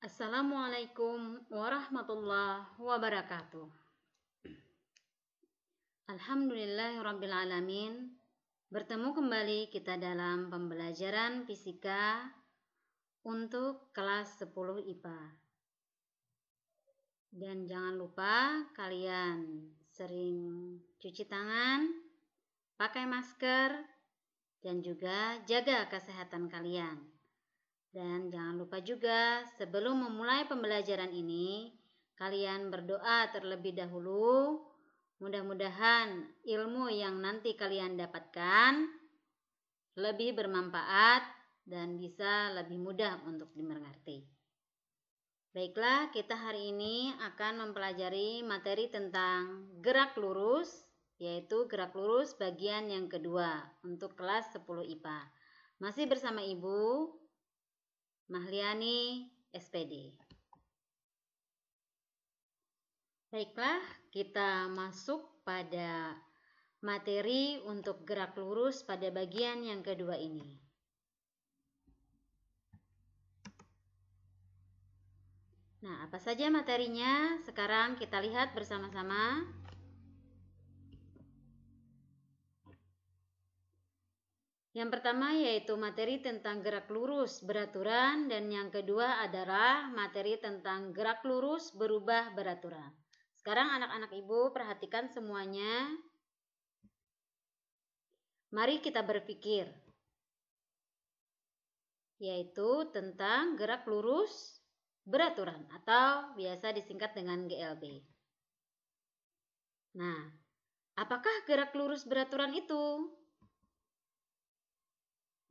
Assalamualaikum warahmatullahi wabarakatuh. Alhamdulillahirrabbilalamin. Bertemu kembali kita dalam pembelajaran fisika untuk kelas 10 IPA. Dan jangan lupa kalian sering cuci tangan, pakai masker, dan juga jaga kesehatan kalian. Dan jangan lupa juga sebelum memulai pembelajaran ini, kalian berdoa terlebih dahulu. Mudah-mudahan ilmu yang nanti kalian dapatkan lebih bermanfaat dan bisa lebih mudah untuk dimengerti. Baiklah, kita hari ini akan mempelajari materi tentang gerak lurus, yaitu gerak lurus bagian yang kedua untuk kelas 10 IPA. Masih bersama Ibu Mahliani, SPD. Baiklah, kita masuk pada materi untuk gerak lurus pada bagian yang kedua ini. Nah, apa saja materinya? Sekarang kita lihat bersama-sama. Yang pertama yaitu materi tentang gerak lurus beraturan, dan yang kedua adalah materi tentang gerak lurus berubah beraturan. Sekarang anak-anak Ibu perhatikan semuanya. Mari kita berpikir, yaitu tentang gerak lurus beraturan atau biasa disingkat dengan GLB. Nah, apakah gerak lurus beraturan itu?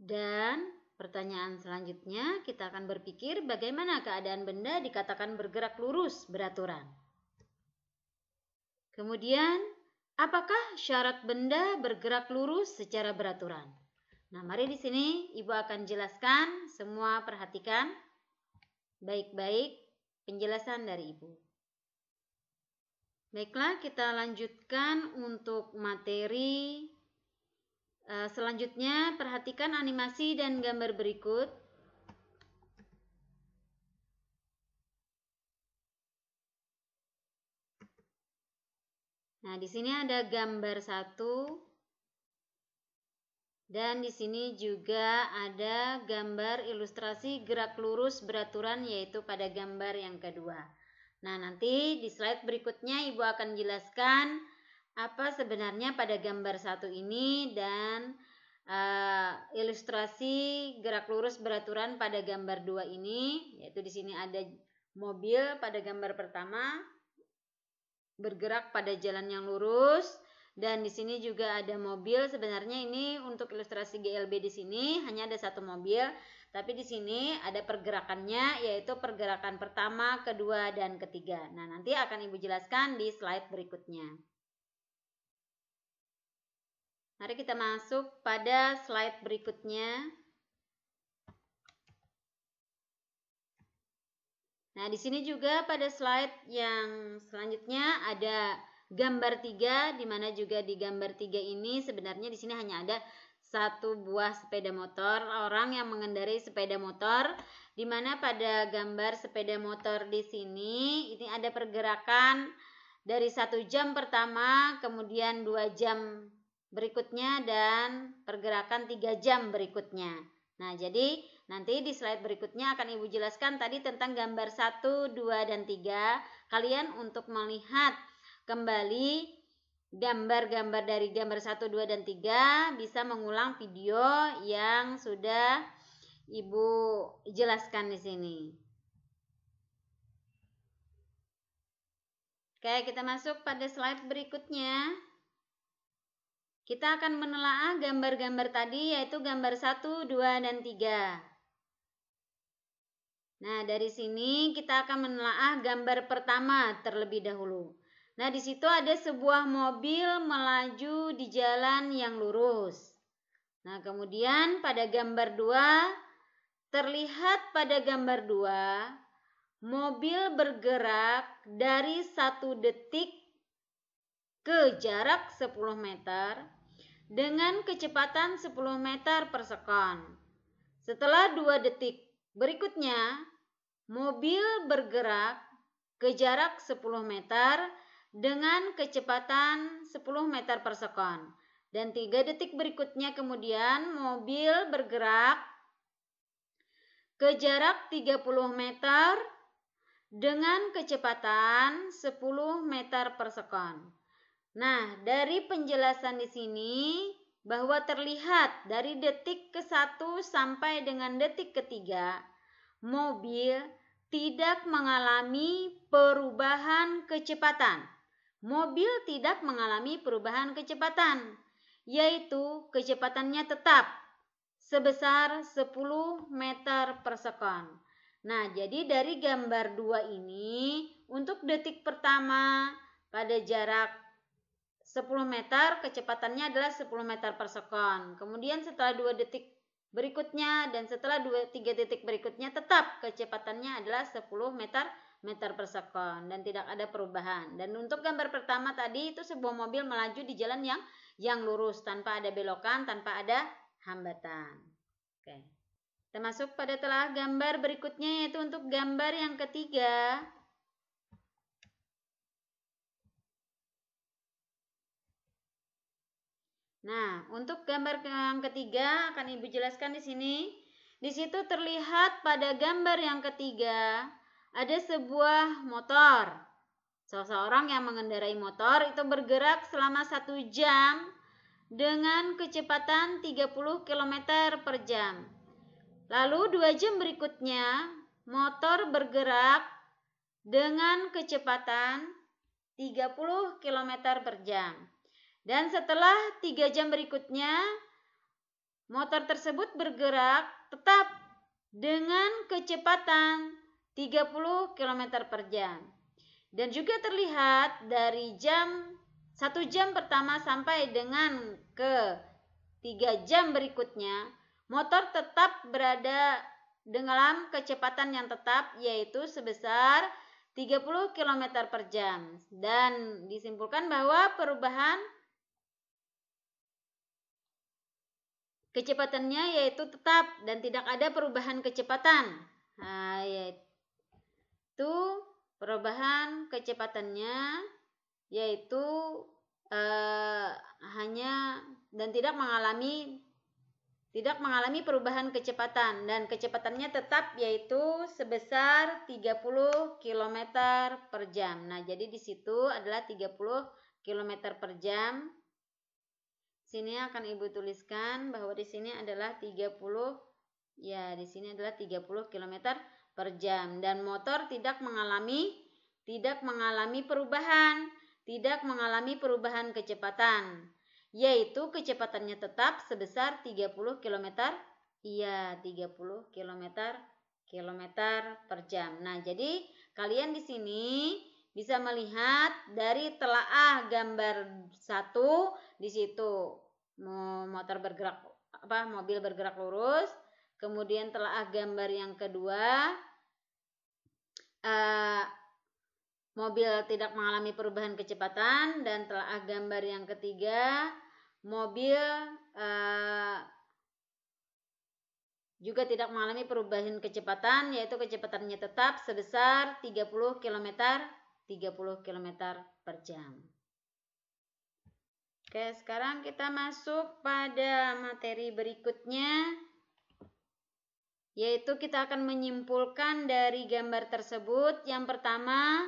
Dan pertanyaan selanjutnya kita akan berpikir bagaimana keadaan benda dikatakan bergerak lurus beraturan. Kemudian, apakah syarat benda bergerak lurus secara beraturan? Nah, mari di sini Ibu akan jelaskan, semua perhatikan baik-baik penjelasan dari Ibu. Baiklah, kita lanjutkan untuk materi selanjutnya. Perhatikan animasi dan gambar berikut. Nah, di sini ada gambar 1 dan di sini juga ada gambar ilustrasi gerak lurus beraturan, yaitu pada gambar yang kedua. Nah, nanti di slide berikutnya Ibu akan jelaskan apa sebenarnya pada gambar 1 ini dan ilustrasi gerak lurus beraturan pada gambar 2 ini, yaitu di sini ada mobil pada gambar pertama bergerak pada jalan yang lurus, dan di sini juga ada mobil. Sebenarnya ini untuk ilustrasi GLB di sini hanya ada satu mobil, tapi di sini ada pergerakannya, yaitu pergerakan pertama, kedua, dan ketiga. Nah, nanti akan Ibu jelaskan di slide berikutnya. Mari kita masuk pada slide berikutnya. Nah, di sini juga pada slide yang selanjutnya ada gambar 3, di mana juga di gambar 3 ini sebenarnya di sini hanya ada satu buah sepeda motor, orang yang mengendarai sepeda motor, di mana pada gambar sepeda motor di sini ini ada pergerakan dari 1 jam pertama, kemudian 2 jam berikutnya, dan pergerakan 3 jam berikutnya. Nah, jadi nanti di slide berikutnya akan Ibu jelaskan tadi tentang gambar 1, 2, dan 3. Kalian untuk melihat kembali gambar-gambar dari gambar 1, 2, dan 3 bisa mengulang video yang sudah Ibu jelaskan di sini. Oke, kita masuk pada slide berikutnya. Kita akan menelaah gambar-gambar tadi, yaitu gambar 1, 2, dan 3. Nah, dari sini kita akan menelaah gambar pertama terlebih dahulu. Nah, di situ ada sebuah mobil melaju di jalan yang lurus. Nah, kemudian pada gambar 2, terlihat pada gambar 2, mobil bergerak dari 1 detik ke jarak 10 meter dengan kecepatan 10 meter per sekon. Setelah 2 detik berikutnya, mobil bergerak ke jarak 10 meter dengan kecepatan 10 meter per sekon. Dan 3 detik berikutnya kemudian mobil bergerak ke jarak 30 meter dengan kecepatan 10 meter per sekon. Nah, dari penjelasan di sini bahwa terlihat dari detik ke-1 sampai dengan detik ke-3, mobil tidak mengalami perubahan kecepatan. Mobil tidak mengalami perubahan kecepatan, yaitu kecepatannya tetap sebesar 10 meter per sekon. Nah, jadi dari gambar 2 ini, untuk detik pertama pada jarak 10 meter, kecepatannya adalah 10 meter per sekon. Kemudian setelah 2 detik berikutnya dan setelah 3 detik berikutnya tetap kecepatannya adalah 10 meter per sekon dan tidak ada perubahan. Dan untuk gambar pertama tadi itu sebuah mobil melaju di jalan yang lurus tanpa ada belokan, tanpa ada hambatan. Oke. Kita masuk pada telah gambar berikutnya, yaitu untuk gambar yang ketiga. Nah, untuk gambar yang ketiga akan Ibu jelaskan di sini. Di situ terlihat pada gambar yang ketiga ada sebuah motor. Seseorang yang mengendarai motor itu bergerak selama 1 jam dengan kecepatan 30 km per jam. Lalu 2 jam berikutnya motor bergerak dengan kecepatan 30 km per jam. Dan setelah 3 jam berikutnya motor tersebut bergerak tetap dengan kecepatan 30 km per jam. Dan juga terlihat dari 1 jam pertama sampai dengan ke 3 jam berikutnya, motor tetap berada dalam kecepatan yang tetap, yaitu sebesar 30 km per jam. Dan disimpulkan bahwa perubahan kecepatannya yaitu tetap dan tidak ada perubahan kecepatan. Nah, yaitu perubahan kecepatannya yaitu hanya dan tidak mengalami perubahan kecepatan, dan kecepatannya tetap yaitu sebesar 30 km per jam. Nah, jadi di situ adalah 30 km per jam. Sini akan Ibu tuliskan bahwa di sini adalah 30 km per jam, dan motor tidak mengalami perubahan kecepatan, yaitu kecepatannya tetap sebesar 30 km per jam. Nah, jadi kalian di sini bisa melihat dari telaah gambar 1 di situ mobil bergerak lurus. Kemudian telaah gambar yang kedua, mobil tidak mengalami perubahan kecepatan, dan telaah gambar yang ketiga, mobil juga tidak mengalami perubahan kecepatan, yaitu kecepatannya tetap sebesar 30 km per jam. Oke, sekarang kita masuk pada materi berikutnya, yaitu kita akan menyimpulkan dari gambar tersebut. Yang pertama,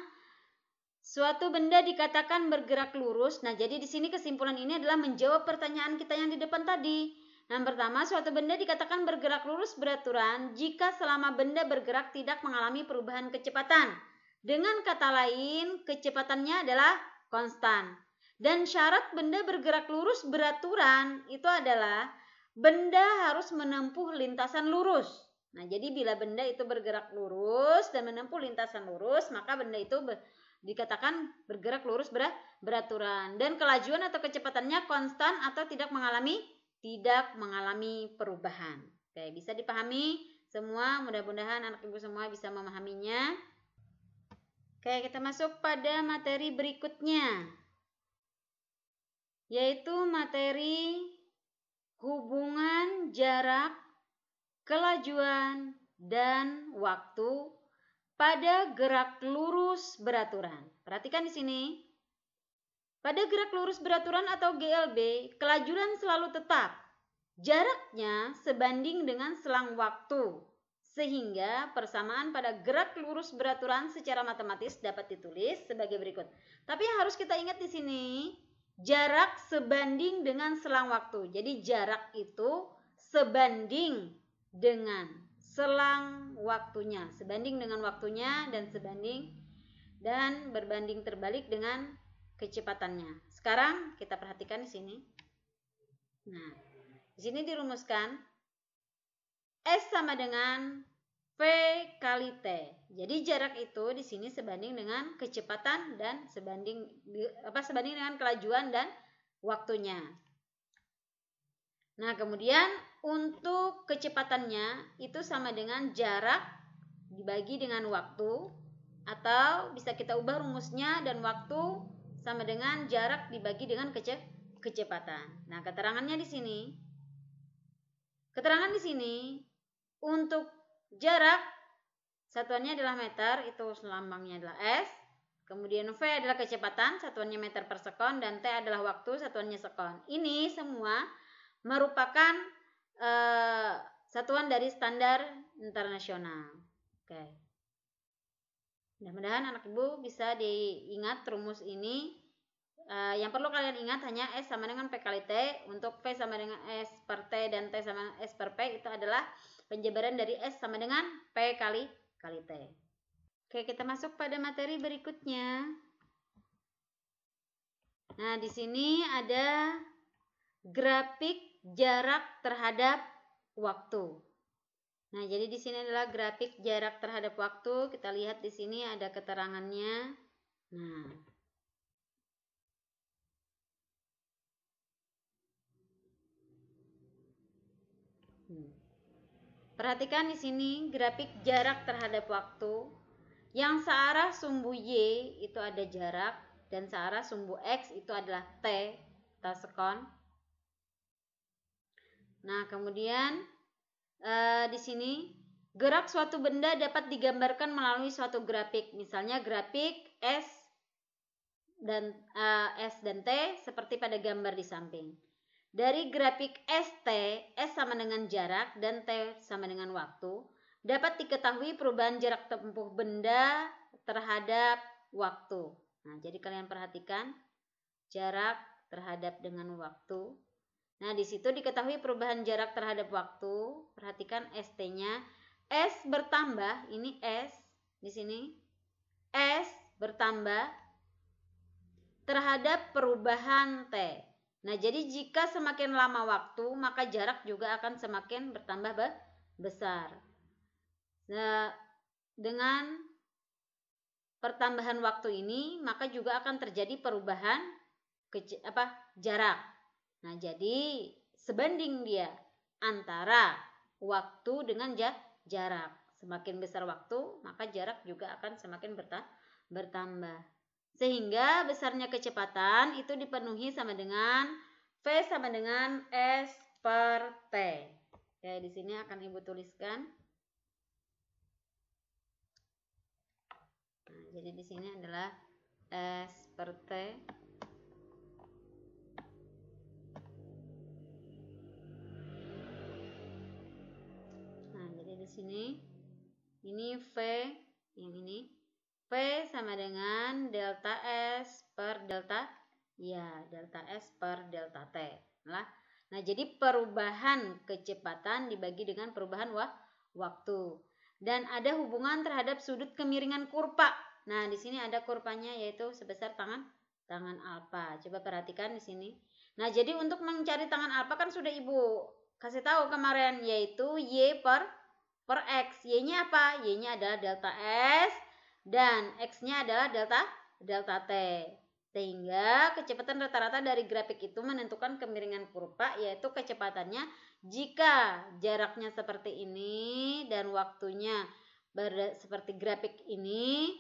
suatu benda dikatakan bergerak lurus. Nah, jadi di sini kesimpulan ini adalah menjawab pertanyaan kita yang di depan tadi. Yang pertama, suatu benda dikatakan bergerak lurus beraturan jika selama benda bergerak tidak mengalami perubahan kecepatan. Dengan kata lain, kecepatannya adalah konstan. Dan syarat benda bergerak lurus beraturan itu adalah benda harus menempuh lintasan lurus. Nah, jadi bila benda itu bergerak lurus dan menempuh lintasan lurus, maka benda itu dikatakan bergerak lurus beraturan. Dan kelajuan atau kecepatannya konstan atau tidak mengalami perubahan. Oke, bisa dipahami semua? Mudah-mudahan anak ibu semua bisa memahaminya. Oke, kita masuk pada materi berikutnya, yaitu materi hubungan jarak, kelajuan, dan waktu pada gerak lurus beraturan. Perhatikan di sini. Pada gerak lurus beraturan atau GLB, kelajuran selalu tetap. Jaraknya sebanding dengan selang waktu. Sehingga persamaan pada gerak lurus beraturan secara matematis dapat ditulis sebagai berikut. Tapi yang harus kita ingat di sini, jarak sebanding dengan selang waktu. Jadi jarak itu sebanding dengan selang waktunya, sebanding dengan waktunya dan berbanding terbalik dengan kecepatannya. Sekarang kita perhatikan di sini. Nah, di sini dirumuskan S sama dengan V kali T. Jadi jarak itu di sini sebanding dengan kecepatan dan sebanding dengan kelajuan dan waktunya. Nah, kemudian untuk kecepatannya itu sama dengan jarak dibagi dengan waktu, atau bisa kita ubah rumusnya dan waktu sama dengan jarak dibagi dengan kecepatan. Nah, keterangannya di sini. Keterangan di sini untuk jarak satuannya adalah meter, itu lambangnya adalah S. Kemudian V adalah kecepatan, satuannya meter per sekon, dan T adalah waktu, satuannya sekon. Ini semua merupakan satuan dari standar internasional. Oke. Mudah-mudahan anak ibu bisa diingat rumus ini. Yang perlu kalian ingat hanya S sama dengan P kali T. Untuk V sama dengan S per T dan T sama S per P itu adalah penjabaran dari S sama dengan P kali T. Oke, kita masuk pada materi berikutnya. Nah, di sini ada grafik jarak terhadap waktu. Nah, jadi di sini adalah grafik jarak terhadap waktu. Kita lihat di sini ada keterangannya. Nah, perhatikan di sini grafik jarak terhadap waktu. Yang searah sumbu Y itu ada jarak dan searah sumbu X itu adalah T sekon. Nah, kemudian di sini gerak suatu benda dapat digambarkan melalui suatu grafik. Misalnya grafik S dan T seperti pada gambar di samping. Dari grafik ST, S sama dengan jarak dan T sama dengan waktu, dapat diketahui perubahan jarak tempuh benda terhadap waktu. Nah, jadi kalian perhatikan jarak terhadap dengan waktu. Nah, di situ diketahui perubahan jarak terhadap waktu. Perhatikan ST-nya. S bertambah, ini S di sini. S bertambah terhadap perubahan T. Nah, jadi jika semakin lama waktu, maka jarak juga akan semakin bertambah besar. Nah, dengan pertambahan waktu ini, maka juga akan terjadi perubahan jarak. Nah, jadi sebanding dia antara waktu dengan jarak. Semakin besar waktu, maka jarak juga akan semakin bertambah. Sehingga besarnya kecepatan itu dipenuhi sama dengan V sama dengan S per T. Oke, di sini akan Ibu tuliskan. Nah, jadi di sini adalah S per T. Nah, jadi di sini ini V, yang ini V sama dengan delta S per delta S per delta T. Nah, jadi perubahan kecepatan dibagi dengan perubahan waktu. Dan ada hubungan terhadap sudut kemiringan kurva. Nah, di sini ada kurvanya yaitu sebesar tangan alfa. Coba perhatikan di sini. Nah, jadi untuk mencari tangan alfa kan sudah Ibu kasih tahu kemarin, yaitu Y per X. Y-nya apa? Y-nya adalah delta S dan X-nya adalah delta T. Sehingga kecepatan rata-rata dari grafik itu menentukan kemiringan kurva, yaitu kecepatannya jika jaraknya seperti ini dan waktunya seperti grafik ini,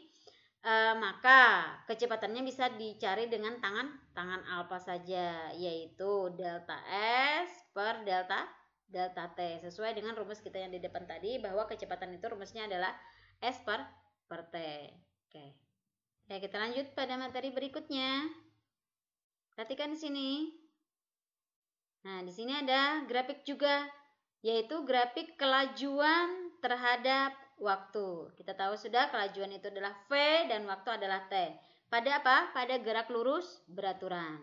maka kecepatannya bisa dicari dengan tangan alfa saja, yaitu delta S per delta T, sesuai dengan rumus kita yang di depan tadi, bahwa kecepatan itu rumusnya adalah S per per T. Oke. Ya, kita lanjut pada materi berikutnya. Perhatikan di sini. Nah, di sini ada grafik juga, yaitu grafik kelajuan terhadap waktu. Kita tahu sudah kelajuan itu adalah V dan waktu adalah T. Pada apa? Pada gerak lurus beraturan.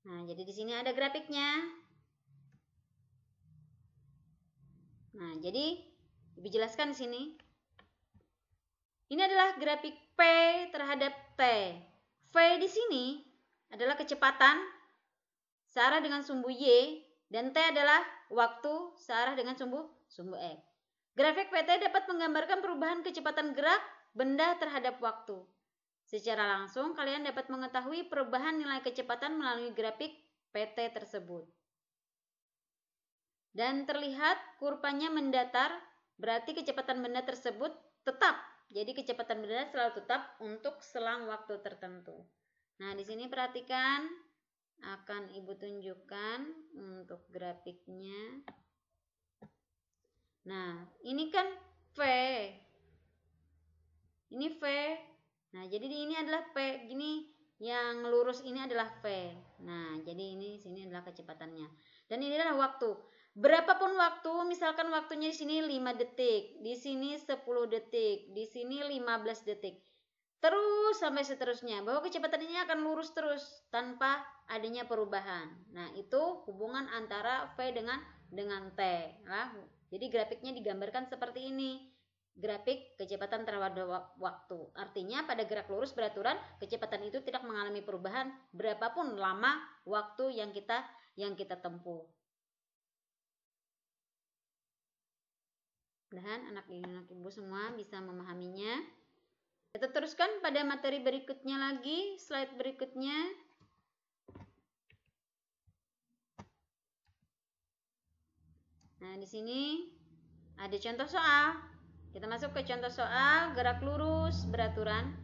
Nah, jadi di sini ada grafiknya. Nah, jadi Ibu jelaskan di sini. Ini adalah grafik P terhadap T. V di sini adalah kecepatan searah dengan sumbu Y, dan T adalah waktu searah dengan sumbu X. Grafik PT dapat menggambarkan perubahan kecepatan gerak benda terhadap waktu. Secara langsung, kalian dapat mengetahui perubahan nilai kecepatan melalui grafik PT tersebut. Dan terlihat kurvanya mendatar, berarti kecepatan benda tersebut tetap. Jadi kecepatan benda selalu tetap untuk selang waktu tertentu. Nah, di sini perhatikan, akan Ibu tunjukkan untuk grafiknya. Nah, ini kan V. Ini V. Nah, jadi ini adalah P. Gini, yang lurus ini adalah V. Nah, jadi ini sini adalah kecepatannya. Dan ini adalah waktu. Berapapun waktu, misalkan waktunya di sini 5 detik, di sini 10 detik, di sini 15 detik. Terus sampai seterusnya, bahwa kecepatan ini akan lurus terus tanpa adanya perubahan. Nah, itu hubungan antara V dengan T. Nah, jadi grafiknya digambarkan seperti ini. Grafik kecepatan terhadap waktu. Artinya pada gerak lurus beraturan, kecepatan itu tidak mengalami perubahan berapapun lama waktu yang kita tempuh. Mudah-mudahan anak ibu semua bisa memahaminya. Kita teruskan pada materi berikutnya lagi, slide berikutnya. Nah, di sini ada contoh soal. Kita masuk ke contoh soal gerak lurus beraturan.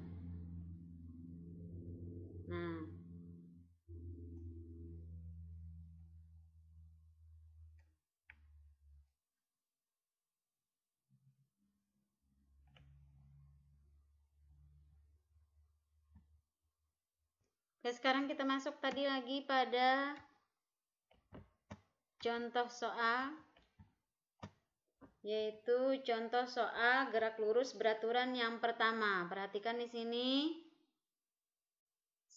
Nah, oke, sekarang kita masuk tadi lagi pada contoh soal, yaitu contoh soal gerak lurus beraturan yang pertama. Perhatikan di sini.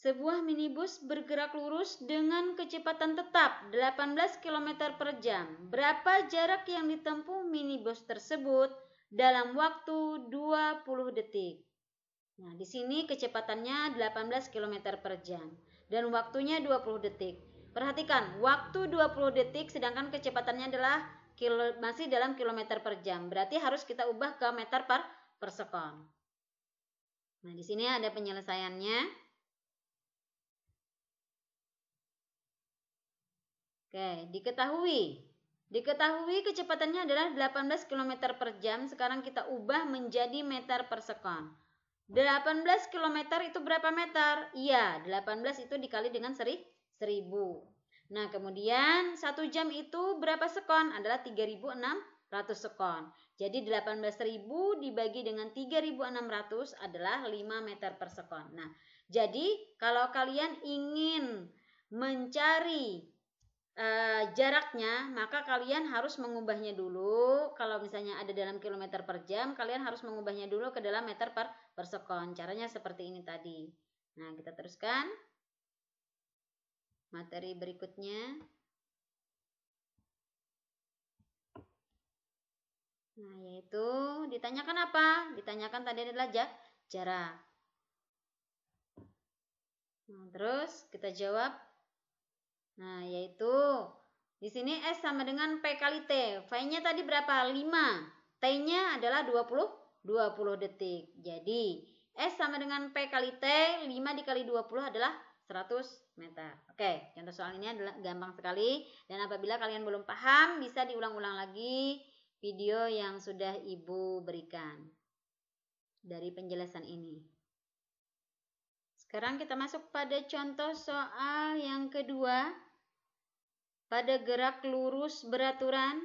Sebuah minibus bergerak lurus dengan kecepatan tetap 18 km per jam. Berapa jarak yang ditempuh minibus tersebut dalam waktu 20 detik? Nah, di sini kecepatannya 18 km per jam dan waktunya 20 detik. Perhatikan, waktu 20 detik sedangkan kecepatannya adalah masih dalam kilometer per jam. Berarti harus kita ubah ke meter per sekon. Nah, di sini ada penyelesaiannya. Oke, diketahui kecepatannya adalah 18 km per jam. Sekarang kita ubah menjadi meter per sekon. 18 km itu berapa meter? Iya, 18 itu dikali dengan 1000. Nah, kemudian 1 jam itu berapa sekon? Adalah 3600 sekon. Jadi 18.000 dibagi dengan 3600 adalah 5 meter per sekon. Nah, jadi kalau kalian ingin mencari jaraknya, maka kalian harus mengubahnya dulu. Kalau misalnya ada dalam kilometer per jam, kalian harus mengubahnya dulu ke dalam meter per sekon. Caranya seperti ini tadi. Nah, kita teruskan materi berikutnya. Nah, yaitu ditanyakan apa? Ditanyakan tadi adalah jarak. Nah, terus kita jawab. Nah, yaitu di sini S sama dengan P kali T. V-nya tadi berapa? 5. T-nya adalah 20 detik. Jadi, S sama dengan P kali T, 5 dikali 20 adalah 100 meter. Oke, contoh soal ini adalah gampang sekali. Dan apabila kalian belum paham, bisa diulang-ulang lagi video yang sudah Ibu berikan dari penjelasan ini. Sekarang kita masuk pada contoh soal yang kedua. Pada gerak lurus beraturan.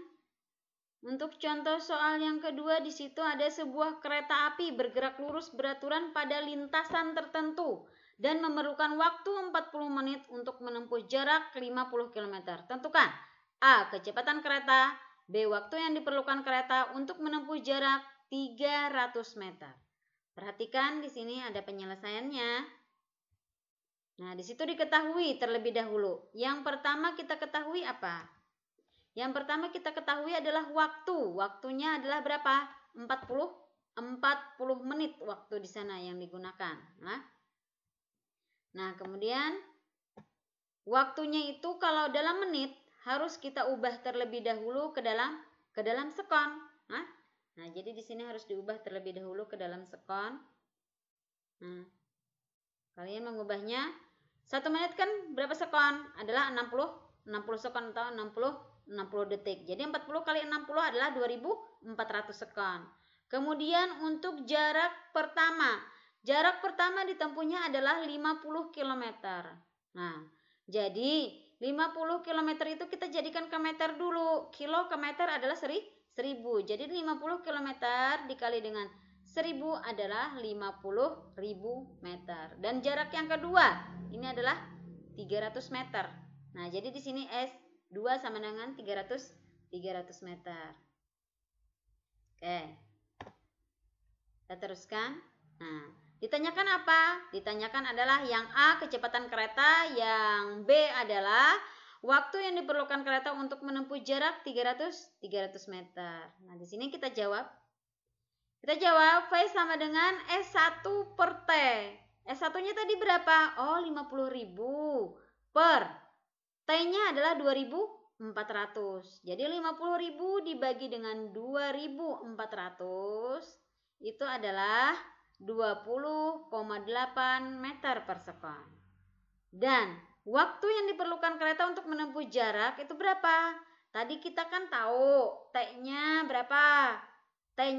Untuk contoh soal yang kedua, di situ ada sebuah kereta api bergerak lurus beraturan pada lintasan tertentu dan memerlukan waktu 40 menit untuk menempuh jarak 50 km. Tentukan A. Kecepatan kereta, B. Waktu yang diperlukan kereta untuk menempuh jarak 300 meter. Perhatikan di sini ada penyelesaiannya. Nah, di situ diketahui terlebih dahulu. Yang pertama kita ketahui apa? Yang pertama kita ketahui adalah waktu. Waktunya adalah berapa? 40 menit waktu di sana yang digunakan. Nah, kemudian waktunya itu kalau dalam menit harus kita ubah terlebih dahulu ke dalam sekon. Nah, jadi di sini harus diubah terlebih dahulu ke dalam sekon. Nah, kalian mengubahnya 1 menit kan berapa sekon? Adalah 60 sekon atau 60 detik. Jadi 40 kali 60 adalah 2400 sekon. Kemudian untuk jarak pertama. Jarak pertama ditempuhnya adalah 50 km. Nah, jadi 50 km itu kita jadikan ke meter dulu. Kilo ke meter adalah 1000. Jadi 50 km dikali dengan 1000 adalah 50.000 meter. Dan jarak yang kedua ini adalah 300 meter. Nah, jadi di sini S2 sama dengan 300 meter. Oke. Kita teruskan. Nah, ditanyakan apa? Ditanyakan adalah yang A kecepatan kereta, yang B adalah waktu yang diperlukan kereta untuk menempuh jarak 300 meter. Nah, di sini kita jawab. Kita jawab V sama dengan S1 per T. S1-nya tadi berapa? Oh, 50.000 per T-nya adalah 2400. Jadi 50.000 dibagi dengan 2400 itu adalah 20,8 meter per sekon. Dan waktu yang diperlukan kereta untuk menempuh jarak itu berapa? Tadi kita kan tahu T-nya berapa? T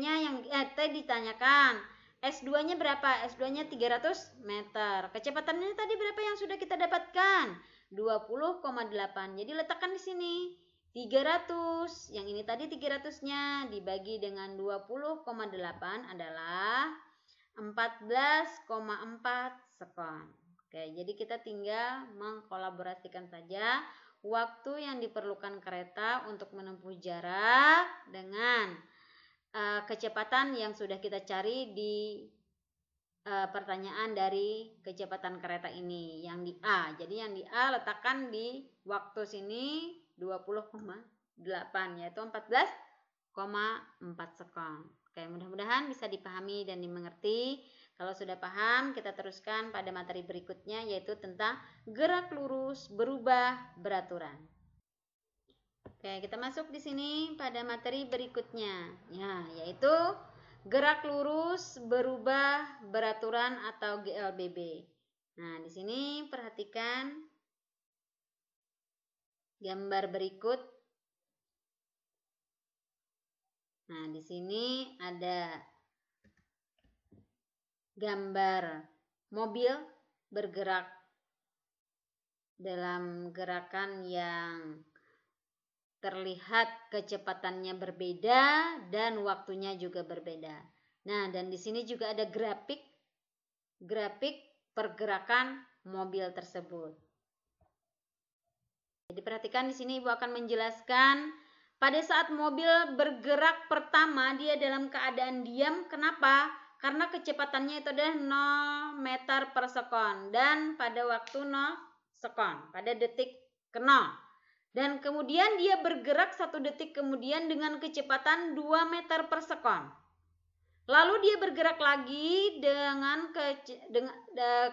ditanyakan. S2-nya berapa? S2-nya 300 meter. Kecepatannya tadi berapa yang sudah kita dapatkan? 20,8. Jadi letakkan di sini 300. Yang ini tadi 300-nya dibagi dengan 20,8 adalah 14,4 sekon. Oke, jadi kita tinggal mengkolaborasikan saja waktu yang diperlukan kereta untuk menempuh jarak dengan kecepatan yang sudah kita cari di pertanyaan dari kecepatan kereta ini yang di A. Jadi yang di A letakkan di waktu sini 20,8 yaitu 14,4 sekon. Oke, mudah-mudahan bisa dipahami dan dimengerti. Kalau sudah paham, kita teruskan pada materi berikutnya yaitu tentang gerak lurus berubah beraturan. Oke, kita masuk di sini pada materi berikutnya, ya, yaitu gerak lurus berubah beraturan atau GLBB. Nah, di sini perhatikan gambar berikut. Nah, di sini ada gambar mobil bergerak dalam gerakan yang terlihat kecepatannya berbeda dan waktunya juga berbeda. Nah, dan di sini juga ada grafik pergerakan mobil tersebut. Jadi perhatikan di sini Ibu akan menjelaskan pada saat mobil bergerak pertama dia dalam keadaan diam. Kenapa? Karena kecepatannya itu adalah 0 meter per sekon dan pada waktu 0 sekon, pada detik ke 0. Dan kemudian dia bergerak 1 detik kemudian dengan kecepatan 2 meter per sekon. Lalu dia bergerak lagi dengan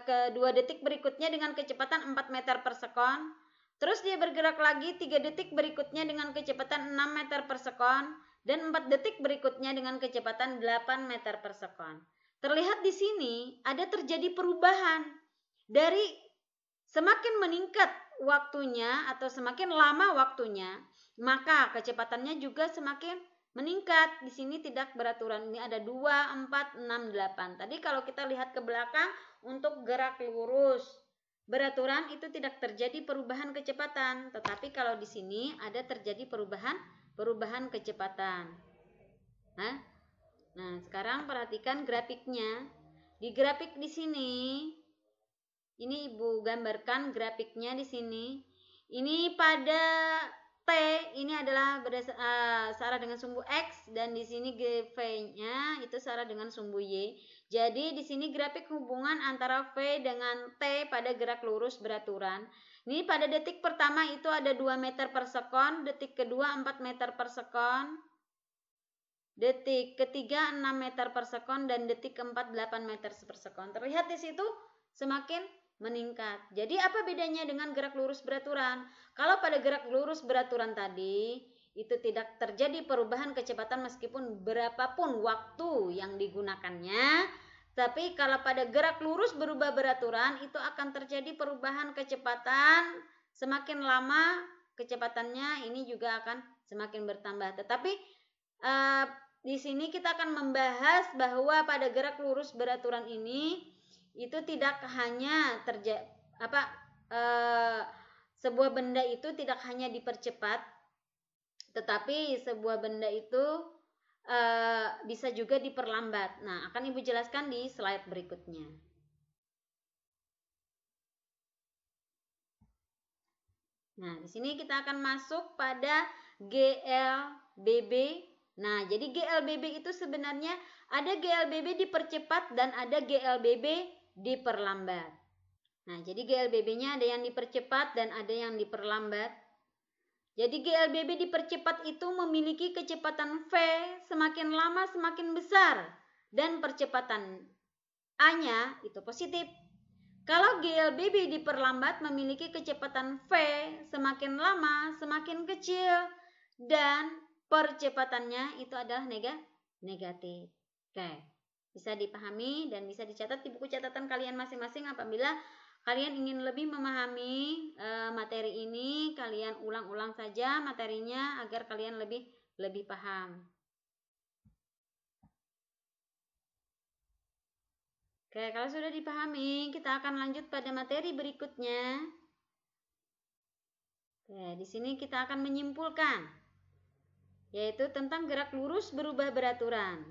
kedua detik berikutnya dengan kecepatan 4 meter per sekon. Terus dia bergerak lagi 3 detik berikutnya dengan kecepatan 6 meter per sekon. Dan 4 detik berikutnya dengan kecepatan 8 meter per sekon. Terlihat di sini ada terjadi perubahan. Dari semakin meningkat waktunya atau semakin lama waktunya, maka kecepatannya juga semakin meningkat. Di sini tidak beraturan. Ini ada 2, 4, 6, 8. Tadi kalau kita lihat ke belakang untuk gerak lurus beraturan itu tidak terjadi perubahan kecepatan. Tetapi kalau di sini ada terjadi perubahan perubahan kecepatan. Nah, sekarang perhatikan grafiknya. Di grafik di sini, ini Ibu gambarkan grafiknya di sini. Ini pada T ini adalah searah dengan sumbu X, dan di sini V-nya itu searah dengan sumbu Y. Jadi di sini grafik hubungan antara V dengan T pada gerak lurus beraturan. Ini pada detik pertama itu ada 2 meter per sekon, detik kedua 4 meter per sekon, detik ketiga 6 meter per sekon, dan detik keempat 8 meter per sekon. Terlihat di situ semakin meningkat. Jadi apa bedanya dengan gerak lurus beraturan? Kalau pada gerak lurus beraturan tadi itu tidak terjadi perubahan kecepatan meskipun berapapun waktu yang digunakannya. Tapi kalau pada gerak lurus berubah beraturan itu akan terjadi perubahan kecepatan, semakin lama kecepatannya ini juga akan semakin bertambah. Tetapi di sini kita akan membahas bahwa pada gerak lurus beraturan ini itu tidak hanya sebuah benda itu tidak hanya dipercepat, tetapi sebuah benda itu bisa juga diperlambat. Nah, akan Ibu jelaskan di slide berikutnya. Nah, di sini kita akan masuk pada GLBB. Nah, jadi GLBB itu sebenarnya ada GLBB dipercepat dan ada GLBB diperlambat. Nah, jadi GLBB-nya ada yang dipercepat dan ada yang diperlambat. Jadi GLBB dipercepat itu memiliki kecepatan V semakin lama semakin besar dan percepatan A-nya itu positif. Kalau GLBB diperlambat memiliki kecepatan V semakin lama semakin kecil dan percepatannya itu adalah negatif. Oke, bisa dipahami dan bisa dicatat di buku catatan kalian masing-masing. Apabila kalian ingin lebih memahami materi ini, kalian ulang-ulang saja materinya agar kalian lebih paham. Oke, kalau sudah dipahami, kita akan lanjut pada materi berikutnya. Oke, di sini kita akan menyimpulkan, yaitu tentang gerak lurus berubah beraturan.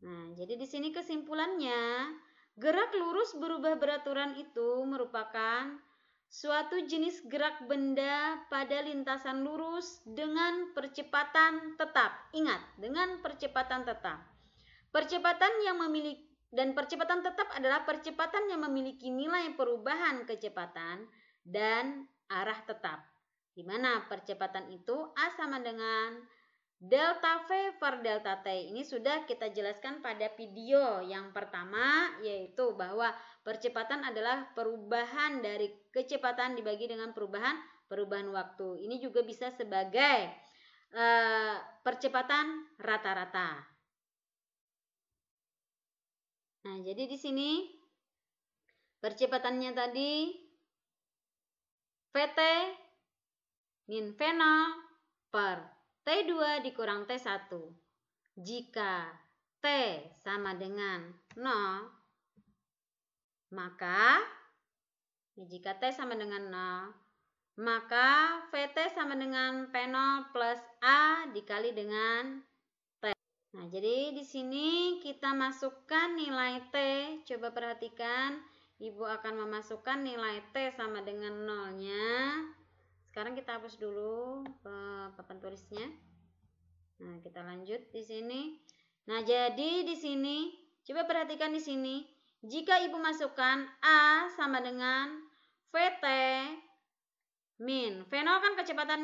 Nah, jadi di sini kesimpulannya, gerak lurus berubah beraturan itu merupakan suatu jenis gerak benda pada lintasan lurus dengan percepatan tetap. Ingat, dengan percepatan tetap. Percepatan tetap adalah percepatan yang memiliki nilai perubahan kecepatan dan arah tetap. Di mana percepatan itu A sama dengan delta V per delta T. Ini sudah kita jelaskan pada video yang pertama, yaitu bahwa percepatan adalah perubahan dari kecepatan dibagi dengan perubahan waktu. Ini juga bisa sebagai percepatan rata-rata. Nah, jadi di sini percepatannya tadi Vt min V0 per T2 dikurang T1. Jika T sama dengan 0, maka jika T sama dengan 0, maka Vt sama dengan P0 plus A dikali dengan T. Nah, jadi di sini kita masukkan nilai T. Coba perhatikan, Ibu akan memasukkan nilai T sama dengan 0-nya. Sekarang kita hapus dulu papan tulisnya. Nah, kita lanjut di sini. Nah, jadi di sini coba perhatikan di sini. Jika Ibu masukkan A sama dengan Vt min V0 kan kecepatan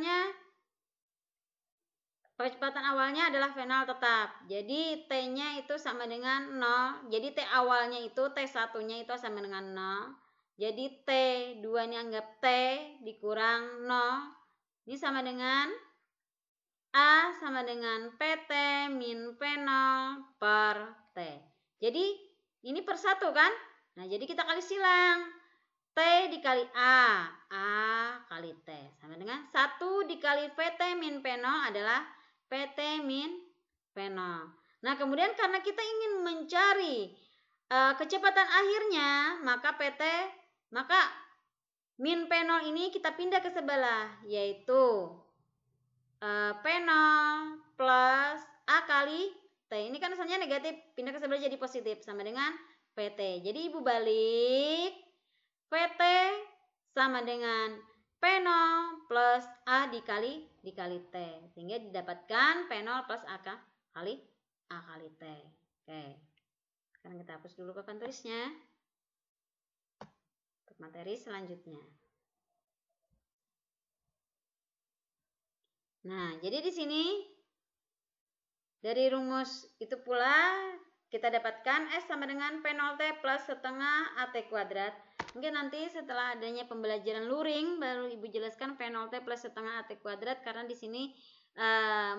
awalnya adalah V0 tetap. Jadi T-nya itu sama dengan 0. Jadi T awalnya itu T1-nya itu sama dengan 0. Jadi T2 ini anggap T dikurang 0. Ini sama dengan A sama dengan PT min P0 per T. Jadi ini per 1 kan? Nah, jadi kita kali silang. T dikali A kali T sama dengan 1 dikali PT min P0 adalah PT min P0. Nah, kemudian karena kita ingin mencari kecepatan akhirnya, maka min P0 ini kita pindah ke sebelah, yaitu P0 plus A kali T. Ini kan asalnya negatif, pindah ke sebelah jadi positif, sama dengan PT. Jadi Ibu balik, PT sama dengan P0 plus A dikali T. Sehingga didapatkan P0 plus A kali T. Oke. Sekarang kita hapus dulu papan tulisnya. Untuk materi selanjutnya. Nah, jadi di sini dari rumus itu pula kita dapatkan S sama dengan P0T plus setengah AT kuadrat. Mungkin nanti setelah adanya pembelajaran luring baru Ibu jelaskan P0T plus setengah AT kuadrat, karena di sini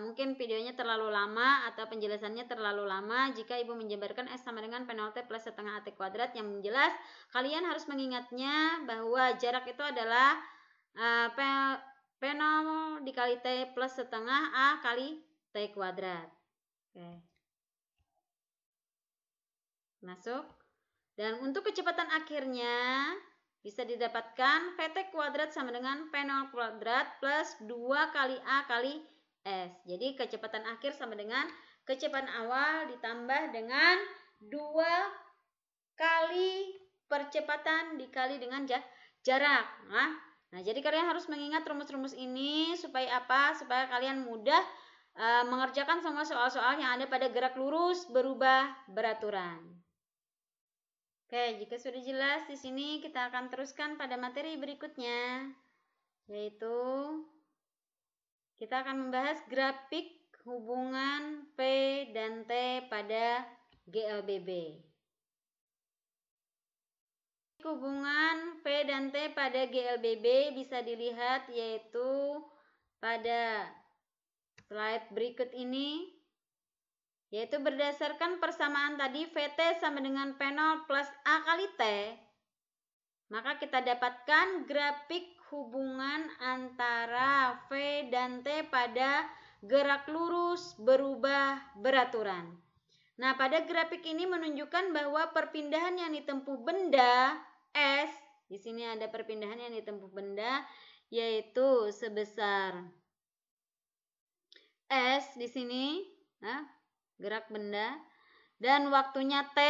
mungkin videonya terlalu lama atau penjelasannya terlalu lama jika Ibu menjabarkan S sama dengan P0T plus setengah AT kuadrat. Yang jelas kalian harus mengingatnya bahwa jarak itu adalah P0 dikali T plus setengah A kali T kuadrat. Oke. Masuk. Dan untuk kecepatan akhirnya bisa didapatkan PT kuadrat sama dengan P0 kuadrat plus 2 kali A kali S. Jadi kecepatan akhir sama dengan kecepatan awal ditambah dengan 2 kali percepatan dikali dengan jarak. Nah, jadi kalian harus mengingat rumus-rumus ini supaya apa? Supaya kalian mudah mengerjakan semua soal-soal yang ada pada gerak lurus berubah beraturan. Oke, jika sudah jelas di sini kita akan teruskan pada materi berikutnya, yaitu kita akan membahas grafik hubungan P dan T pada GLBB. Hubungan P dan T pada GLBB bisa dilihat yaitu pada slide berikut ini, yaitu berdasarkan persamaan tadi VT sama dengan P0 plus A kali T, maka kita dapatkan grafik hubungan antara V dan T pada gerak lurus berubah beraturan. Nah, pada grafik ini menunjukkan bahwa perpindahan yang ditempuh benda S, di sini ada perpindahan yang ditempuh benda, yaitu sebesar S di sini, gerak benda, dan waktunya T.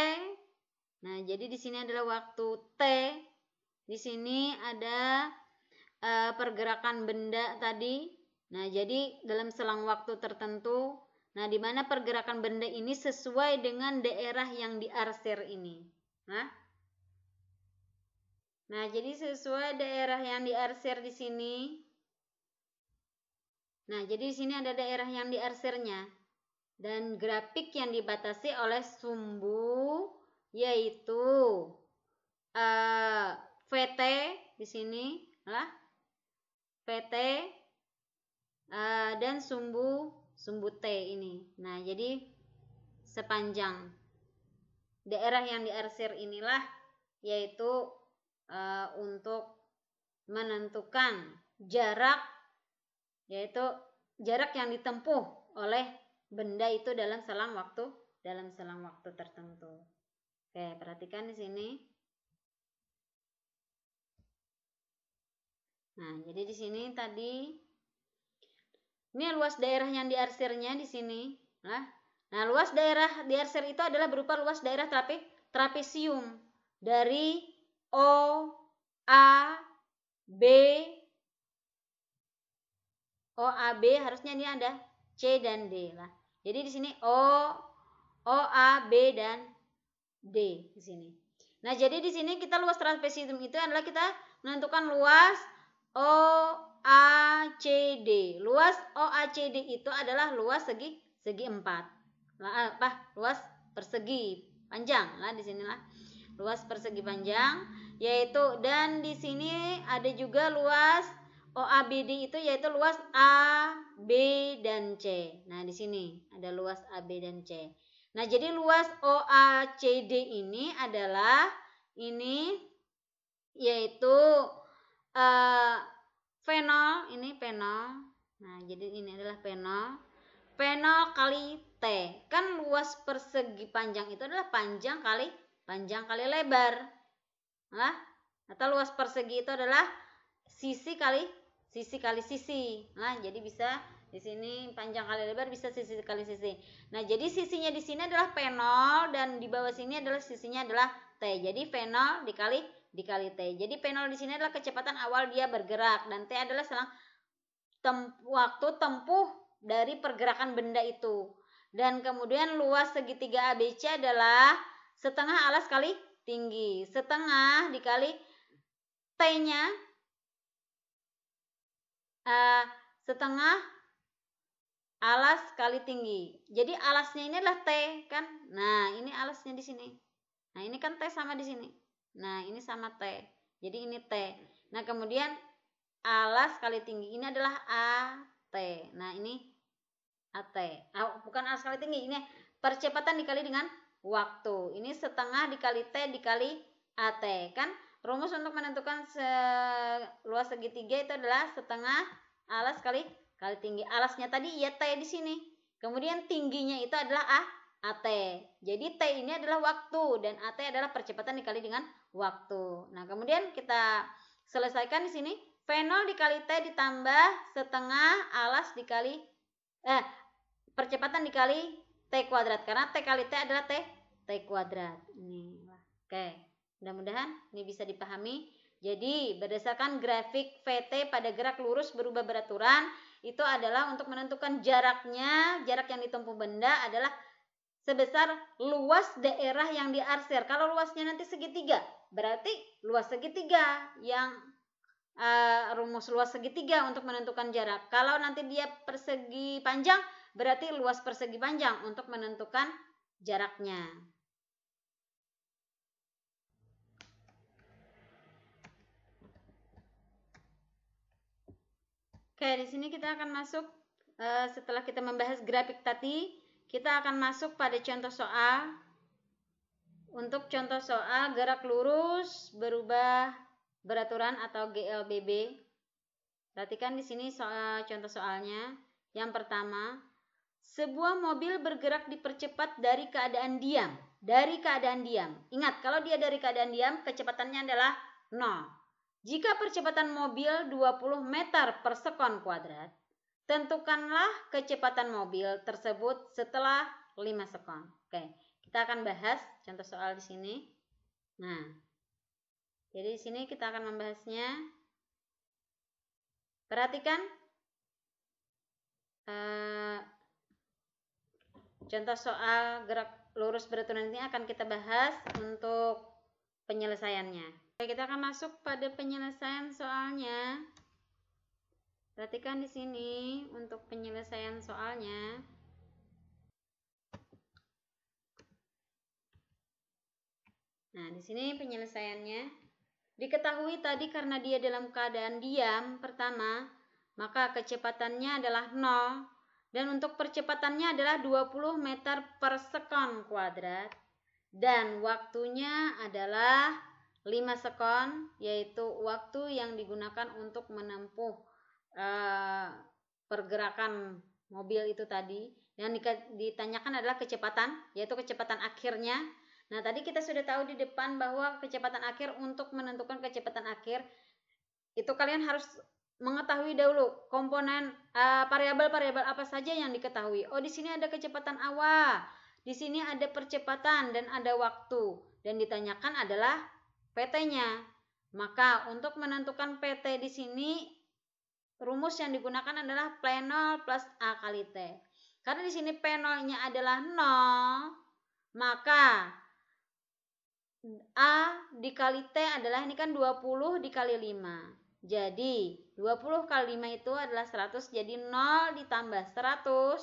Nah, jadi di sini adalah waktu T. Di sini ada pergerakan benda tadi. Nah, jadi dalam selang waktu tertentu. Nah, di mana pergerakan benda ini sesuai dengan daerah yang diarsir ini. Nah, jadi sesuai daerah yang diarsir di sini. Nah, jadi di sini ada daerah yang diarsirnya. Dan grafik yang dibatasi oleh sumbu yaitu VT di sini lah. VT dan sumbu T ini. Nah, jadi sepanjang daerah yang diarsir inilah yaitu untuk menentukan jarak, yaitu jarak yang ditempuh oleh benda itu dalam selang waktu tertentu. Oke, perhatikan di sini. Nah, jadi di sini tadi ini luas daerah yang diarsirnya di sini. Nah, luas daerah diarsir itu adalah berupa luas daerah trapesium dari O, A, B. Harusnya ini ada C dan D lah. Jadi di sini O, A, B dan D di sini. Nah, jadi di sini kita luas trapesium itu adalah kita menentukan luas O, A, C, D. Luas O, A, C, D itu adalah luas segi 4. Luas persegi panjang lah di sinilah. Luas persegi panjang yaitu, dan di sini ada juga luas OABD itu yaitu luas A, B dan C. Nah, di sini ada luas A, B dan C. Nah, jadi luas OACD ini adalah ini yaitu P0, ini P0. Nah, jadi ini adalah P0. P0 kali T. Kan luas persegi panjang itu adalah panjang kali lebar. Atau luas persegi itu adalah sisi kali sisi. Nah, jadi bisa Di sini panjang kali lebar bisa sisi kali sisi. Nah, jadi sisinya di sini adalah P0 dan di bawah sini adalah sisinya adalah T. Jadi V0 dikali T. Jadi P0 di sini adalah kecepatan awal dia bergerak dan T adalah selang waktu tempuh dari pergerakan benda itu. Dan kemudian luas segitiga ABC adalah setengah alas kali tinggi. Setengah dikali T-nya setengah alas kali tinggi. Jadi alasnya ini adalah T kan. Nah, ini alasnya di sini. Nah, ini kan T sama di sini. Nah, ini sama T. Jadi ini T. Nah, kemudian alas kali tinggi ini adalah AT. Nah, ini AT. Bukan alas kali tinggi, ini percepatan dikali dengan waktu. Ini setengah dikali T dikali AT kan. Rumus untuk menentukan luas segitiga itu adalah setengah alas kali tinggi. Alasnya tadi ya T di sini. Kemudian tingginya itu adalah AT. Jadi T ini adalah waktu dan AT adalah percepatan dikali dengan waktu. Nah, kemudian kita selesaikan di sini. V0 dikali T ditambah setengah alas dikali percepatan dikali T kuadrat. Karena T kali T adalah T kuadrat. Ini. Oke. Mudah-mudahan ini bisa dipahami. Jadi berdasarkan grafik VT pada gerak lurus berubah beraturan itu adalah untuk menentukan jaraknya, jarak yang ditempuh benda adalah sebesar luas daerah yang diarsir. Kalau luasnya nanti segitiga, berarti luas segitiga yang rumus luas segitiga untuk menentukan jarak. Kalau nanti dia persegi panjang, berarti luas persegi panjang untuk menentukan jaraknya. Oke, di sini kita akan masuk setelah kita membahas grafik tadi, kita akan masuk pada contoh soal. Untuk contoh soal gerak lurus berubah beraturan atau GLBB. Perhatikan di sini contoh soalnya. Yang pertama, sebuah mobil bergerak dipercepat dari keadaan diam. Dari keadaan diam. Ingat, kalau dia dari keadaan diam, kecepatannya adalah 0. Jika percepatan mobil 20 meter per sekon kuadrat, tentukanlah kecepatan mobil tersebut setelah 5 sekon. Oke, kita akan bahas contoh soal di sini. Nah, jadi di sini kita akan membahasnya. Perhatikan contoh soal gerak lurus beraturan ini akan kita bahas untuk penyelesaiannya. Kita akan masuk pada penyelesaian soalnya. Perhatikan di sini untuk penyelesaian soalnya. Nah, di sini penyelesaiannya. Diketahui tadi karena dia dalam keadaan diam pertama, maka kecepatannya adalah 0 dan untuk percepatannya adalah 20 meter per sekon kuadrat dan waktunya adalah 5 sekon, yaitu waktu yang digunakan untuk menempuh pergerakan mobil itu tadi. Yang ditanyakan adalah kecepatan, yaitu kecepatan akhirnya. Nah, tadi kita sudah tahu di depan bahwa kecepatan akhir, untuk menentukan kecepatan akhir itu kalian harus mengetahui dahulu komponen variabel-variabel apa saja yang diketahui. Oh, di sini ada kecepatan awal, di sini ada percepatan dan ada waktu, dan ditanyakan adalah PT-nya. Maka untuk menentukan PT di sini rumus yang digunakan adalah P0 plus A kali T. Karena di sini P0-nya adalah 0, maka A dikali T adalah, ini kan 20 dikali 5. Jadi 20 kali 5 itu adalah 100. Jadi 0 ditambah 100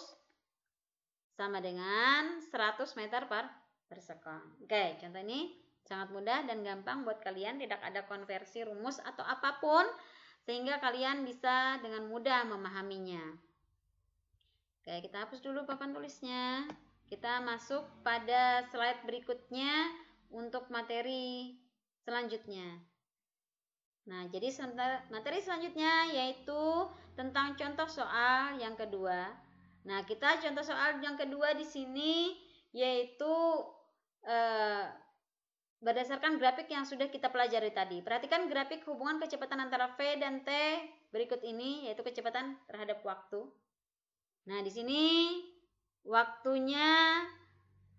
sama dengan 100 meter per sekon. Oke, contoh ini sangat mudah dan gampang buat kalian, tidak ada konversi rumus atau apapun, sehingga kalian bisa dengan mudah memahaminya. Oke, kita hapus dulu papan tulisnya. Kita masuk pada slide berikutnya untuk materi selanjutnya. Nah, jadi materi selanjutnya yaitu tentang contoh soal yang kedua. Nah, kita contoh soal yang kedua di sini yaitu berdasarkan grafik yang sudah kita pelajari tadi. Perhatikan grafik hubungan kecepatan antara V dan T berikut ini, yaitu kecepatan terhadap waktu. Nah, di sini waktunya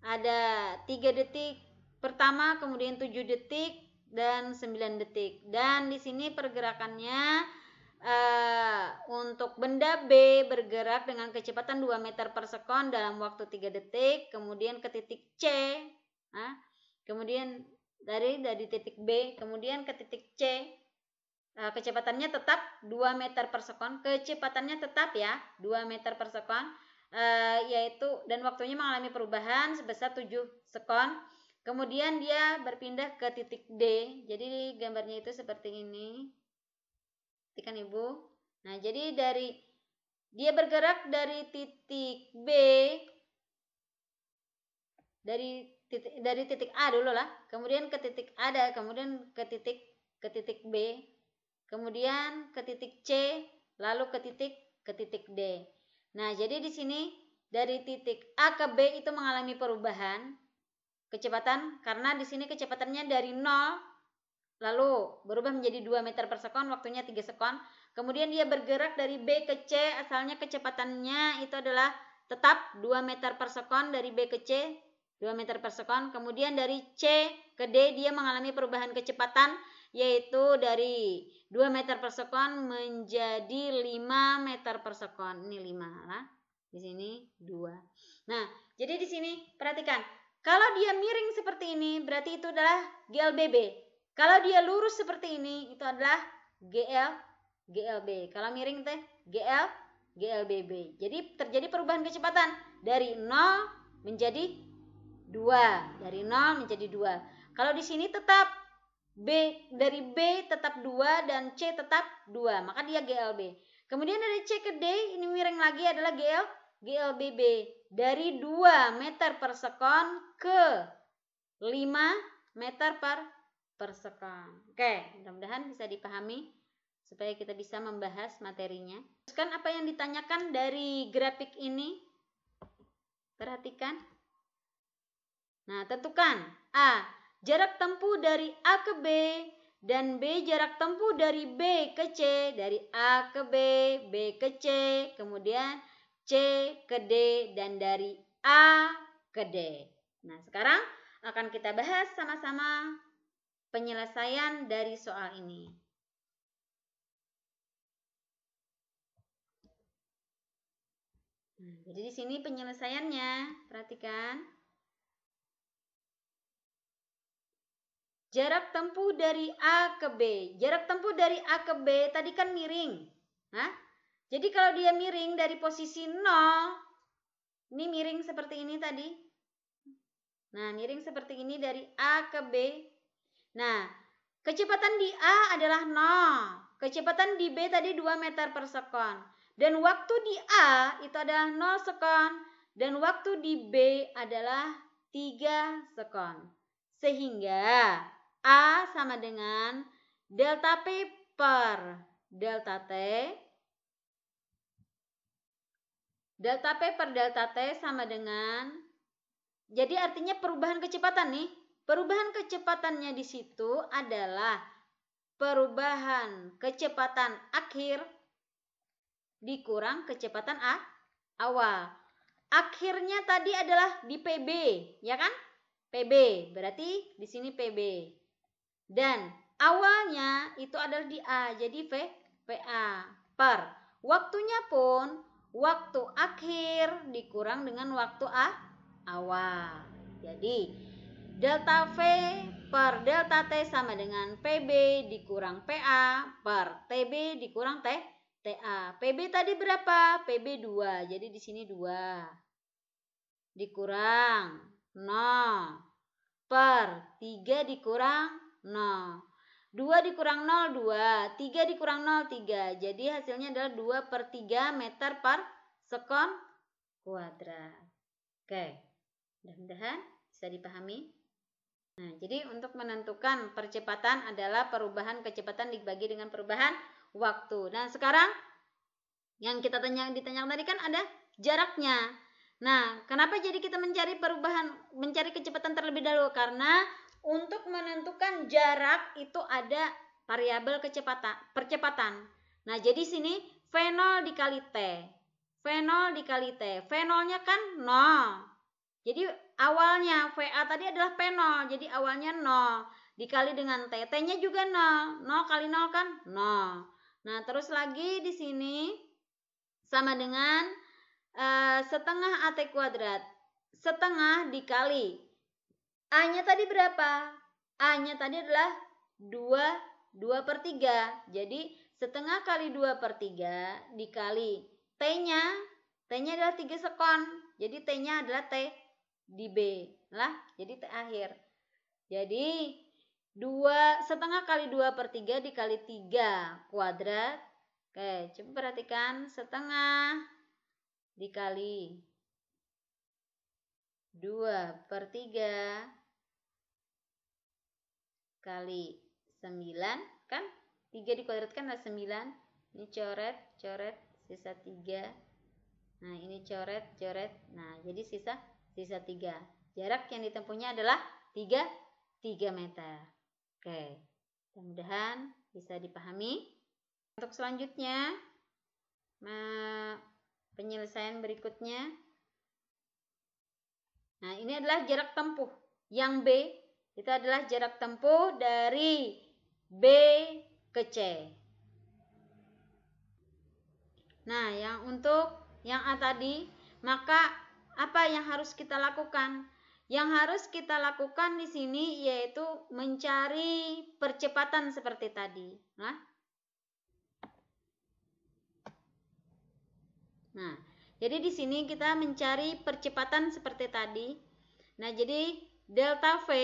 ada 3 detik pertama, kemudian 7 detik dan 9 detik. Dan di sini pergerakannya untuk benda B bergerak dengan kecepatan 2 meter per sekon dalam waktu 3 detik, kemudian ke titik C, kemudian dari titik B, kemudian ke titik C, kecepatannya tetap 2 meter per sekon, kecepatannya tetap ya 2 meter per sekon, yaitu dan waktunya mengalami perubahan sebesar 7 sekon. Kemudian dia berpindah ke titik D. Jadi gambarnya itu seperti ini. Perhatikan Ibu. Nah, jadi dia bergerak dari titik B, dari titik A dulu lah, kemudian ke titik A, kemudian ke titik B, kemudian ke titik C, lalu ke titik D. Nah, jadi di sini dari titik A ke B itu mengalami perubahan kecepatan karena di sini kecepatannya dari 0 lalu berubah menjadi 2 meter per sekon, waktunya 3 sekon. Kemudian dia bergerak dari B ke C, asalnya kecepatannya itu adalah tetap 2 meter per sekon dari B ke C, 2 meter per sekon. Kemudian dari C ke D dia mengalami perubahan kecepatan, yaitu dari 2 meter per sekon menjadi 5 meter per sekon. Ini 5 lah. Di sini 2. Nah, jadi di sini perhatikan, kalau dia miring seperti ini berarti itu adalah GLBB. Kalau dia lurus seperti ini itu adalah GLB. Kalau miring teh GLBB. Jadi terjadi perubahan kecepatan dari 0 menjadi 2, dari 0 menjadi 2. Kalau di sini tetap dari B tetap 2 dan C tetap 2, maka dia GLB. Kemudian dari C ke D ini miring lagi adalah GLBB. Dari 2 meter per sekon ke 5 meter per sekon. Oke, mudah-mudahan bisa dipahami supaya kita bisa membahas materinya. Teruskan apa yang ditanyakan dari grafik ini. Perhatikan. Nah, tentukan A, jarak tempuh dari A ke B, dan B jarak tempuh dari B ke C, dari A ke B, B ke C, kemudian C ke D, dan dari A ke D. Nah, sekarang akan kita bahas sama-sama penyelesaian dari soal ini. Nah, jadi di sini penyelesaiannya, perhatikan. Jarak tempuh dari A ke B. Jarak tempuh dari A ke B tadi kan miring. Jadi kalau dia miring dari posisi 0, ini miring seperti ini tadi. Nah, miring seperti ini dari A ke B. Nah, kecepatan di A adalah 0. Kecepatan di B tadi 2 meter per sekon. Dan waktu di A itu adalah 0 sekon. Dan waktu di B adalah 3 sekon. Sehingga A sama dengan delta P per delta T. Delta P per delta T sama dengan, jadi artinya perubahan kecepatan nih. Perubahan kecepatannya di situ adalah perubahan kecepatan akhir dikurang kecepatan awal. Akhirnya tadi adalah di PB, ya kan? PB, berarti di sini PB. Dan awalnya itu adalah di A, jadi VA per. Waktunya pun waktu akhir dikurang dengan waktu awal. Jadi delta V per delta T sama dengan PB dikurang PA per TB dikurang TA. PB tadi berapa? PB 2. Jadi di sini 2. Dikurang 0 per 3 dikurang 0. 2 dikurang 0, 2. 3 dikurang 0, 3. Jadi hasilnya adalah 2 per 3 meter per sekon kuadrat. Oke, mudah-mudahan bisa dipahami. Nah, jadi untuk menentukan percepatan adalah perubahan kecepatan dibagi dengan perubahan waktu. Nah, sekarang yang kita ditanyakan tadi kan ada jaraknya. Nah, kenapa jadi kita mencari kecepatan terlebih dahulu? Karena untuk menentukan jarak itu ada variabel percepatan. Nah, jadi sini V0 dikali T V0 dikali T. V0-nya kan 0. Jadi awalnya VA tadi adalah P0. Jadi awalnya 0. Dikali dengan T. T-nya juga 0. 0 kali 0 kan 0. Nah, terus lagi di sini sama dengan setengah AT kuadrat. Setengah dikali. A-nya tadi berapa? A-nya tadi adalah 2/3. Jadi setengah kali 2/3 dikali T-nya adalah 3 sekon. Jadi T-nya adalah T di B lah. Jadi T akhir. Jadi setengah kali 2/3 dikali 3 kuadrat. Oke, coba perhatikan. Setengah dikali 2/3 kali 9 kan 3 dikuadratkan adalah 9. Ini coret sisa 3. Nah, ini coret. Nah, jadi sisa 3. Jarak yang ditempuhnya adalah 3 meter. Oke. Mudah-mudahan bisa dipahami. Untuk selanjutnya penyelesaian berikutnya. Nah, ini adalah jarak tempuh. Yang B itu adalah jarak tempuh dari B ke C. Nah, untuk yang A tadi, maka apa yang harus kita lakukan? Yang harus kita lakukan di sini yaitu mencari percepatan seperti tadi. Nah, jadi di sini kita mencari percepatan seperti tadi. Nah, jadi delta V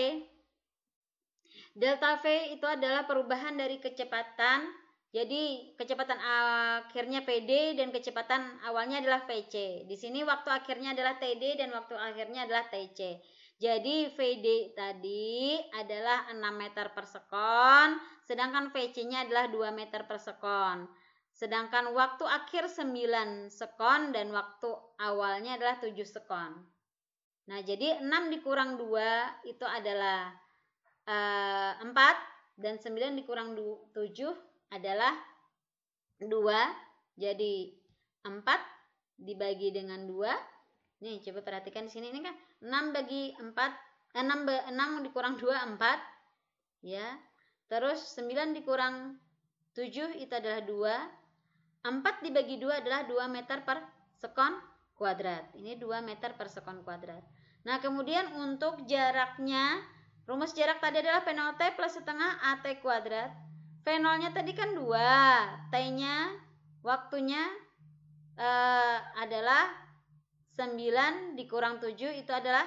itu adalah perubahan dari kecepatan. Jadi kecepatan akhirnya PD dan kecepatan awalnya adalah VC. Di sini waktu akhirnya adalah TD dan waktu akhirnya adalah TC. Jadi VD tadi adalah 6 meter per sekon, sedangkan VC-nya adalah 2 meter per sekon. Sedangkan waktu akhir 9 sekon dan waktu awalnya adalah 7 sekon. Nah, jadi 6 dikurang 2 itu adalah 4 dan 9 dikurang 7 adalah 2. Jadi 4 dibagi dengan 2. Nih, coba perhatikan di sini, ini kan 6 bagi 4, 6 dikurang 2 4. Ya. Terus 9 dikurang 7 itu adalah 2. 4 dibagi 2 adalah 2 meter per sekon kuadrat. Ini 2 meter per sekon kuadrat. Nah, kemudian untuk jaraknya, rumus jarak tadi adalah P0T plus setengah AT kuadrat. V0-nya tadi kan 2, T-nya waktunya adalah 9 dikurang 7 itu adalah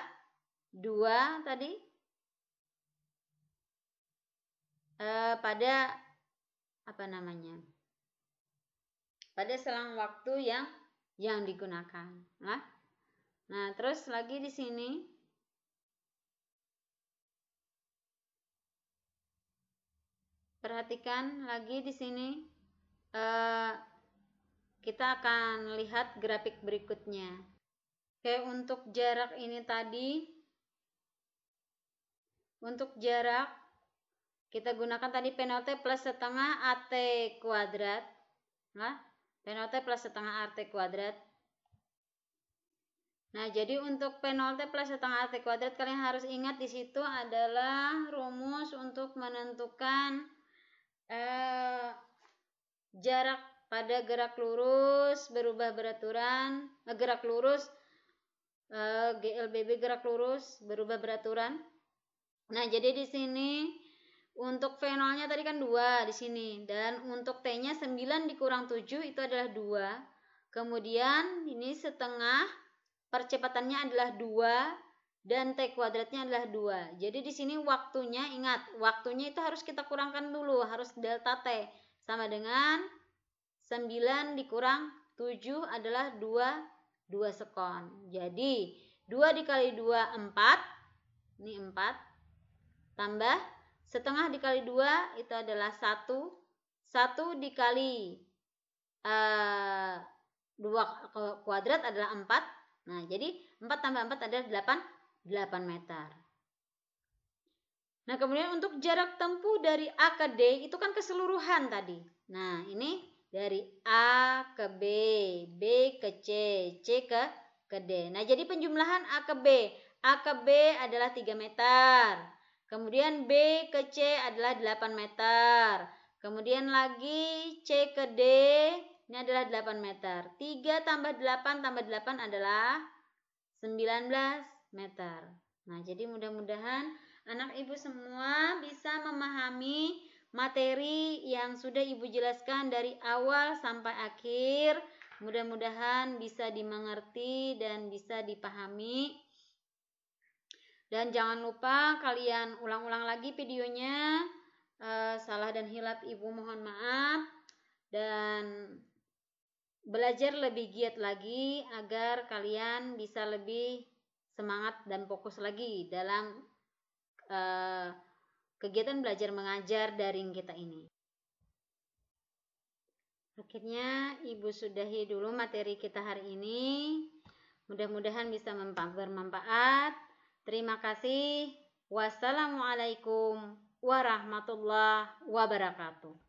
2 tadi. Pada pada selang waktu yang digunakan. Nah, terus lagi di sini perhatikan lagi di sini kita akan lihat grafik berikutnya. Oke, untuk jarak ini tadi, untuk jarak kita gunakan tadi P0T plus setengah AT kuadrat. P0T plus setengah AT kuadrat. Nah, jadi untuk P0T plus setengah AT kuadrat, kalian harus ingat di situ adalah rumus untuk menentukan jarak pada gerak lurus berubah beraturan, gerak lurus GLBB gerak lurus berubah beraturan. Nah, jadi di sini untuk V0-nya tadi kan 2 di sini, dan untuk T-nya 9 dikurang 7 itu adalah 2. Kemudian ini setengah, percepatannya adalah 2 dan T kuadratnya adalah 2. Jadi di sini waktunya, ingat, waktunya itu harus kita kurangkan dulu, harus delta T sama dengan 9 dikurang 7 adalah 2 sekon. Jadi 2 dikali 2 4. Ini 4. Tambah setengah dikali 2 itu adalah 1. 1 dikali 2 kuadrat adalah 4. Nah, jadi 4 tambah 4 adalah 8 meter. Nah, kemudian untuk jarak tempuh dari A ke D itu kan keseluruhan tadi. Nah, ini dari A ke B, B ke C, C ke D. Nah, jadi penjumlahan A ke B. A ke B adalah 3 meter. Kemudian B ke C adalah 8 meter. Kemudian lagi C ke D ini adalah 8 meter. 3 tambah 8 adalah 19 meter. Nah, jadi mudah-mudahan anak ibu semua bisa memahami materi yang sudah ibu jelaskan dari awal sampai akhir. Mudah-mudahan bisa dimengerti dan bisa dipahami. Dan jangan lupa kalian ulang-ulang lagi videonya. Salah dan hilaf ibu mohon maaf. Dan belajar lebih giat lagi agar kalian bisa lebih semangat dan fokus lagi dalam kegiatan belajar mengajar daring kita ini. Akhirnya ibu sudahi dulu materi kita hari ini. Mudah-mudahan bisa bermanfaat. Terima kasih. Wassalamualaikum warahmatullahi wabarakatuh.